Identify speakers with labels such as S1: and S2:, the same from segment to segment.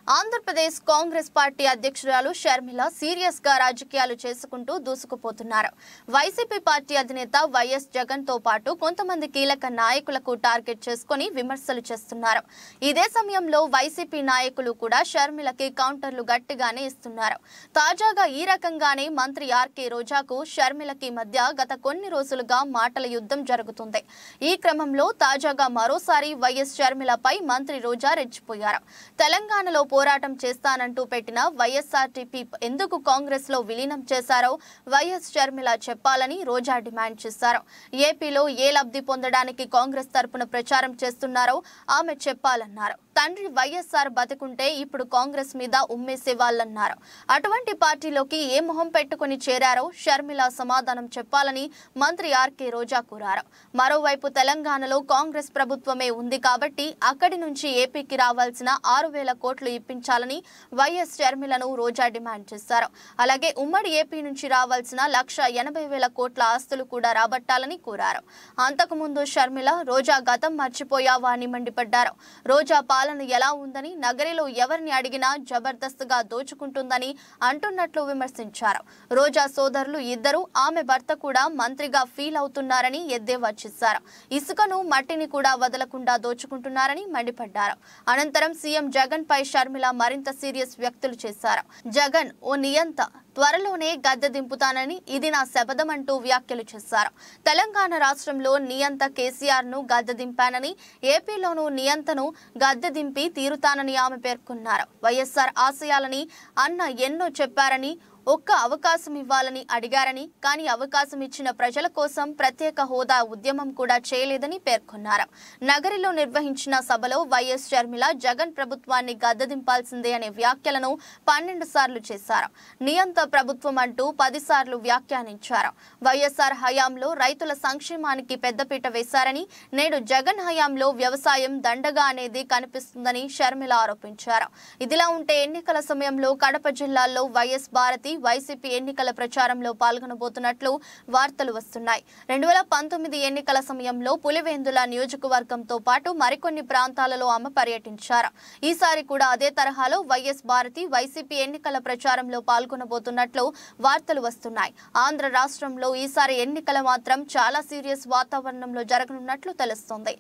S1: Andhra Pradesh Congress party అధ్యక్షురాలు Sharmila serious గా రాజకీయాలు చేసుకుంటూ దూసుకుపోతున్నారు. వైసీపీ పార్టీ అధినేత వైఎస్ జగన్ తో పాటు కొంతమంది కీలక నాయకులకు టార్గెట్ చేసుకుని విమర్శలు చేస్తున్నారు. ఇదే సమయంలో వైసీపీ నాయకులు కూడా షర్మిలకి కౌంటర్లు గట్టిగానే ఇస్తున్నారు. తాజాగా ఈ రకంగానే మంత్రి ఆర్కే రోజాకు షర్మిలకి మధ్య గత కొన్ని రోజులుగా మాటల యుద్ధం జరుగుతుంది. ఈ క్రమంలో తాజాగా మరోసారి వైఎస్ షర్మిలపై మంత్రి రోజా రెచ్చిపోయారు. తెలంగాణలో పోరాటం చేస్తానంటూ పెట్టిన వైఎస్ఆర్టీపీ ఎందుకు కాంగ్రెస్ లో విలీనం చేశారో వైఎస్ షర్మిల చెప్పాలని రోజా డిమాండ్ చేశారు. ఏపీలో ఏ లబ్ధి పొందడానికి కాంగ్రెస్ తరపున ప్రచారం చేస్తున్నారో ఆమె చెప్పాలన్నారు. తండ్రి వైఎస్ఆర్ బతికుంటే ఇప్పుడు కాంగ్రెస్ మీద ఉమ్మేసేవాళ్ళన్నారు. అటువంటి పార్టీలోకి ఏ మొహం పెట్టుకుని చేరారో షర్మిల సమాధానం చెప్పాలని మంత్రి ఆర్కే రోజా కోరారు. మరోవైపు తెలంగాణలో కాంగ్రెస్ ప్రభుత్వమే ఉంది కాబట్టి అక్కడి నుంచి ఏపీకి రావాల్సిన 6,000 కోట్లు ఇప్పించాలని వైఎస్ షర్మిలను రోజా డిమాండ్ చేశారు. అలాగే ఉమ్మడి ఏపీ నుంచి రావాల్సిన 1,80,000 కోట్ల ఆస్తులు కూడా రాబట్టాలని కోరారు. అంతకుముందు షర్మిల రోజా గతం మర్చిపోయావా అని మండిపడ్డారు. రోజా పాలన ఎలా ఉందని, నగరిలో ఎవరిని అడిగినా జబర్దస్త్గా దోచుకుంటుందని అంటున్నట్లు విమర్శించారు. రోజా సోదరులు ఇద్దరు ఆమె భర్త కూడా మంత్రిగా ఫీల్ అవుతున్నారని ఎద్దేవా చేశారు. ఇసుకను మట్టిని కూడా వదలకుండా దోచుకుంటున్నారని మండిపడ్డారు. అనంతరం సీఎం జగన్ పై షర్మిల మరింత సీరియస్ వ్యక్తులు చేశారు. జగన్ ఓ నియంత, త్వరలోనే గద్దె దింపుతానని ఇది నా శపథం అంటూ వ్యాఖ్యలు చేశారు. తెలంగాణ రాష్ట్రంలో నియంత కేసీఆర్ ను గద్దె దింపానని, ఏపీలోనూ నియంతను గద్దె దింపి తీరుతానని ఆమె పేర్కొన్నారు. వైఎస్ఆర్ ఆశయాలని అన్న ఎన్నో చెప్పారని, ఒక్క అవకాశం ఇవ్వాలని అడిగారని, కానీ అవకాశం ఇచ్చిన ప్రజల కోసం ప్రత్యేక హోదా ఉద్యమం కూడా చేయలేదని పేర్కొన్నారు. నగరిలో నిర్వహించిన సభలో వైఎస్ షర్మిల జగన్ ప్రభుత్వాన్ని గద్దెదింపాల్సిందే అనే వ్యాఖ్యలను 12 సార్లు చేశారు. నియంత ప్రభుత్వం అంటూ 10 సార్లు వ్యాఖ్యానించారు. వైఎస్ఆర్ హయాంలో రైతుల సంక్షేమానికి పెద్దపీట వేశారని, నేడు జగన్ హయాంలో వ్యవసాయం దండగా అనేది కనిపిస్తుందని షర్మిల ఆరోపించారు. ఇదిలా ఉంటే ఎన్నికల సమయంలో కడప జిల్లాలో వైఎస్ భారతి వైసీపీ ఎన్నికల ప్రచారంలో పాల్గొనబోతున్నట్లు వార్తలు వస్తున్నాయి. 2019 ఎన్నికల సమయంలో పులివెందుల నియోజకవర్గంతో పాటు మరికొన్ని ప్రాంతాలలో ఆమె పర్యటించారు. ఈసారి కూడా అదే తరహాలో వైఎస్ భారతి వైసీపీ ఎన్నికల ప్రచారంలో పాల్గొనబోతున్నట్లు వార్తలు వస్తున్నాయి. ఆంధ్ర రాష్ట్రంలో ఈసారి ఎన్నికల మాత్రం చాలా సీరియస్ వాతావరణంలో జరగనున్నట్లు తెలుస్తోంది.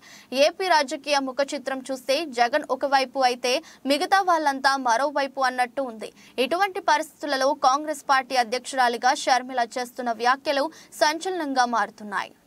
S1: ఏపీ రాజకీయ ముఖ చిత్రం చూస్తే జగన్ ఒకవైపు అయితే మిగతా వాళ్ళంతా మరోవైపు అన్నట్టు ఉంది. ఇటువంటి పరిస్థితులలో కాంగ్రెస్ పార్టీ అధ్యక్షురాలిగా షర్మిల చేస్తున్న వ్యాఖ్యలు సంచలనంగా మారుతున్నాయి.